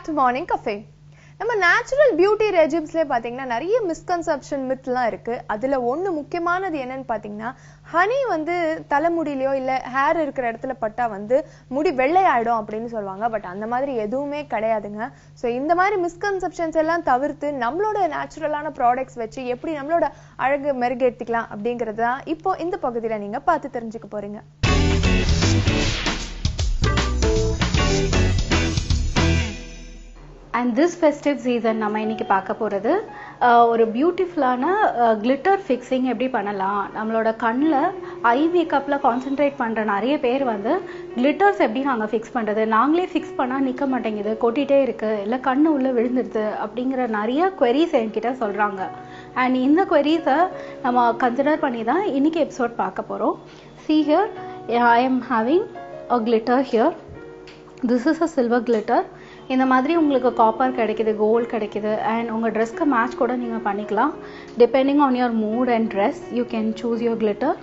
to Morning Cafe. நம்ம natural beauty ரெஜிம்ஸ்ல பாத்தீங்கன்னா நிறைய மிஸ்கன்செப்ஷன் மித்லாம் இருக்கு. அதுல ஒண்ணு முக்கியமானது என்னன்னு பாத்தீங்கன்னா ஹனி தலைமுடியிலயோ இல்ல ஹேர் இருக்கிற இடத்துல பட்டா முடி வெள்ளையாயிடும் அப்படின்னு சொல்லுவாங்க. பட் அந்த மாதிரி எதுவுமே கிடையாதுங்க. ஸோ இந்த மாதிரி மிஸ்கன்செப்ஷன்ஸ் எல்லாம் தவிர்த்து நம்மளோட நேச்சுரலான ப்ராடக்ட்ஸ் வச்சு எப்படி நம்மளோட அழகு மெருகேற்றிக்கலாம் அப்படிங்கறது தான் இப்போ இந்த பகுதியில நீங்க பார்த்து தெரிஞ்சுக்க போறீங்க. And this festive season நம்ம இன்னைக்கு பார்க்க போறது ஒரு பியூட்டிஃபுல்லான கிளிட்டர் ஃபிக்ஸிங் எப்படி பண்ணலாம். நம்மளோட கண்ணில் ஐ மேக்கப்ல கான்சென்ட்ரேட் பண்ற நிறைய பேர் கிளிட்டர்ஸ் எப்படி நாங்கள் ஃபிக்ஸ் பண்றது, நாங்களே ஃபிக்ஸ் பண்ணா நிற்க மாட்டேங்குது, கொட்டிகிட்டே இருக்கு, இல்லை கண்ணு உள்ள விழுந்துடுது அப்படிங்கிற நிறைய queries என்கிட்ட சொல்றாங்க. அண்ட் இந்த queries-ஐ நம்ம கன்சிடர் பண்ணி தான் இன்னைக்கு எபிசோட் பார்க்க போறோம். See here, I am having a glitter here. This is a silver glitter. இந்த மாதிரி உங்களுக்கு காப்பர் கிடைக்குது, கோல்டு கிடைக்குது, அண்ட் உங்கள் ட்ரெஸ்க்கு மேட்ச் கூட நீங்கள் பண்ணிக்கலாம். Depending on your mood and dress you can choose your glitter.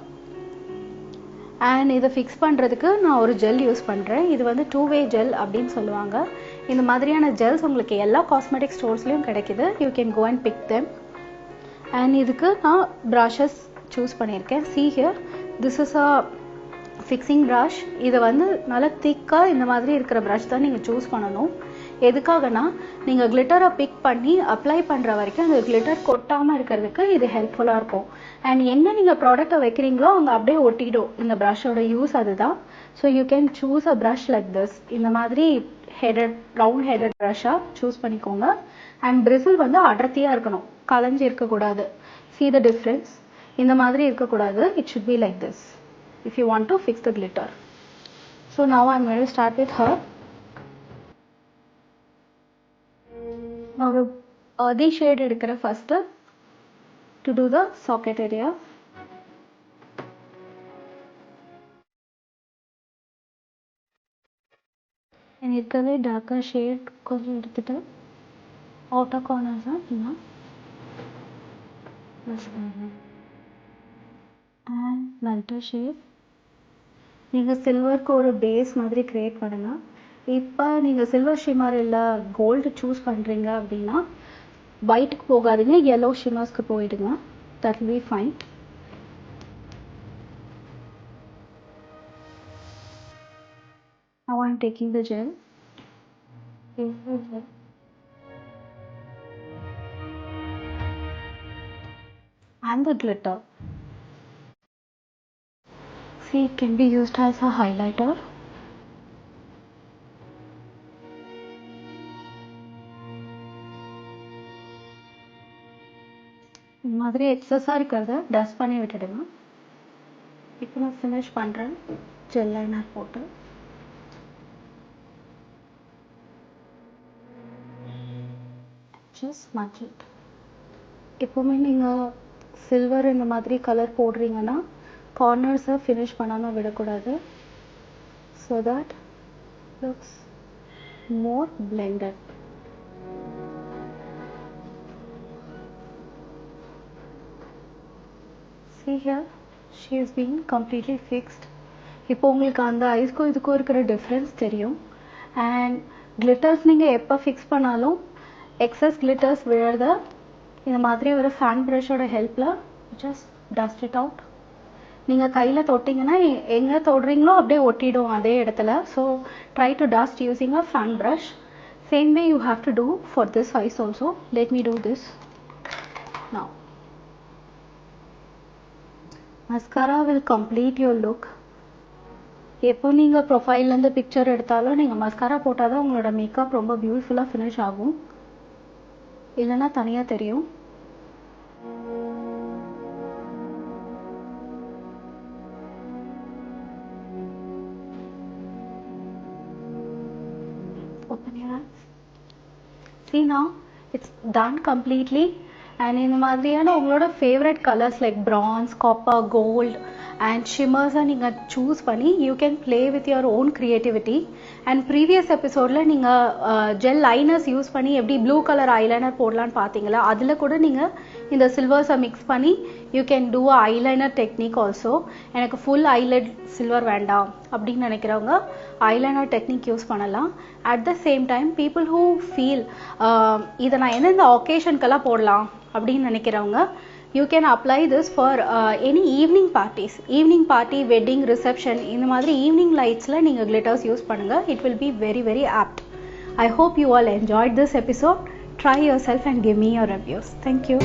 And இதை ஃபிக்ஸ் பண்ணுறதுக்கு நான் ஒரு ஜெல் யூஸ் பண்ணுறேன். இது 2-way ஜெல் அப்படின்னு சொல்லுவாங்க. இந்த மாதிரியான ஜெல்ஸ் உங்களுக்கு எல்லா காஸ்மெட்டிக் ஸ்டோர்ஸ்லையும் கிடைக்குது. You can go and pick them. And இதுக்கு நான் ப்ரஷஸ் சூஸ் பண்ணியிருக்கேன். See here, this is a fixing brush. இதை நல்லா திக்காக இந்த மாதிரி இருக்கிற ப்ரஷ் தான் நீங்கள் சூஸ் பண்ணணும். எதுக்காகனா நீங்கள் கிளிட்டரை பிக் பண்ணி அப்ளை பண்ணுற வரைக்கும் அந்த கிளிட்டர் கொட்டாமல் இருக்கிறதுக்கு இது ஹெல்ப்ஃபுல்லாக இருக்கும். அண்ட் எங்கே நீங்கள் ப்ராடக்டை வைக்கிறீங்களோ அங்கே அப்படியே ஒட்டிடும். இந்த ப்ரஷோட யூஸ் அதுதான். So you can choose a brush like this. இந்த மாதிரி ஹெடட் ரவுண்ட் ஹெடட் ப்ரஷ்ஷாக சூஸ் பண்ணிக்கோங்க. அண்ட் பிரிசில் அடர்த்தியாக இருக்கணும், கலைஞ்சி இருக்கக்கூடாது. See the difference? இந்த மாதிரி இருக்கக்கூடாது. It should be like this if you want to fix the glitter. So now I'm going to start with her. Now the earthy shade எடுக்கிற first to do the socket area. And இருக்கிற darker shade கொஞ்சம் எடுத்துட்டு outer corners இன்னும் and lighter shade. நீங்கள் சில்வருக்கு ஒரு base மாதிரி create பண்ணலாம். இப்போ நீங்கள் சில்வர் ஷிம்மர் இல்லை கோல்டு சூஸ் பண்ணுறீங்க அப்படின்னா ஒயிட்டுக்கு போகாதீங்க, yellow ஷிம்மர்ஸ்க்கு போயிடுங்க. that will be fine. Now I'm taking the gel. And the glitter. See, it can be used as a highlighter. இந்த மாதிரி எக்ஸஸாக இருக்கிறத டஸ்ட் பண்ணி விட்டுடுங்க. இப்போ நான் ஃபினிஷ் பண்ணுறேன் ஜெல் லைனர் போட்டு. Just smudge it. எப்போவுமே நீங்கள் சில்வர் இந்த மாதிரி கலர் போடுறீங்கன்னா கார்னர்ஸை ஃபினிஷ் பண்ணாமல் விடக்கூடாது. So that looks more blended. See here, she is being completely fixed. இப்போ உங்களுக்கு அந்த ஐஸ்க்கும் இதுக்கும் இருக்கிற டிஃப்ரென்ஸ் தெரியும். அண்ட் கிளிட்டர்ஸ் நீங்கள் எப்போ ஃபிக்ஸ் பண்ணாலும் எக்ஸஸ் கிளிட்டர்ஸ் விழுறத இந்த மாதிரி ஒரு ஃபேன் ப்ரஷோட ஹெல்ப்பில் ஜஸ்ட் டஸ்ட் இட் அவுட். நீங்கள் கையில் தொட்டிங்கன்னா எங்கே தொடுறீங்களோ அப்படியே ஒட்டிடும் அதே இடத்துல. So try to dust using a fan brush. Same way you have to do for this eyes also. Let me do this now. Mascara will complete your look. எப்போ நீங்கள் ப்ரொஃபைல்லேருந்து பிக்சர் எடுத்தாலும் நீங்கள் மஸ்காரா போட்டால் தான் உங்களோட மேக்கப் ரொம்ப பியூட்டிஃபுல்லாக finish ஆகும், இல்லைன்னா தனியாக தெரியும். Open your eyes. See now, it's done completely. And இந்த மாதிரியான உங்களோட favourite colours like bronze, copper, gold and ஷிம்மர்ஸை நீங்கள் சூஸ் பண்ணி you can play with your own creativity. And previous எபிசோடில் நீங்கள் ஜெல் லைனர்ஸ் யூஸ் பண்ணி எப்படி ப்ளூ கலர் ஐலைனர் போடலான்னு பார்த்தீங்களா, அதில் கூட நீங்கள் இந்த சில்வர்ஸை மிக்ஸ் பண்ணி you can do a eyeliner technique also. எனக்கு ஃபுல் ஐலைட் சில்வர் வேண்டாம் அப்படின்னு நினைக்கிறவங்க ஐலைனர் டெக்னிக் யூஸ் பண்ணலாம். At the same time people who feel இதை நான் எந்தெந்த ஒகேஷனுக்கெல்லாம் போடலாம் அப்படின்னு நினைக்கிறவங்க you can apply this for any evening parties, evening party, wedding, reception, இந்த மாதிரி evening lightsல நீங்க glitters யூஸ் பண்ணுங்க. It will be very very apt. I hope you all enjoyed this episode. Try yourself and give me your reviews. Thank you.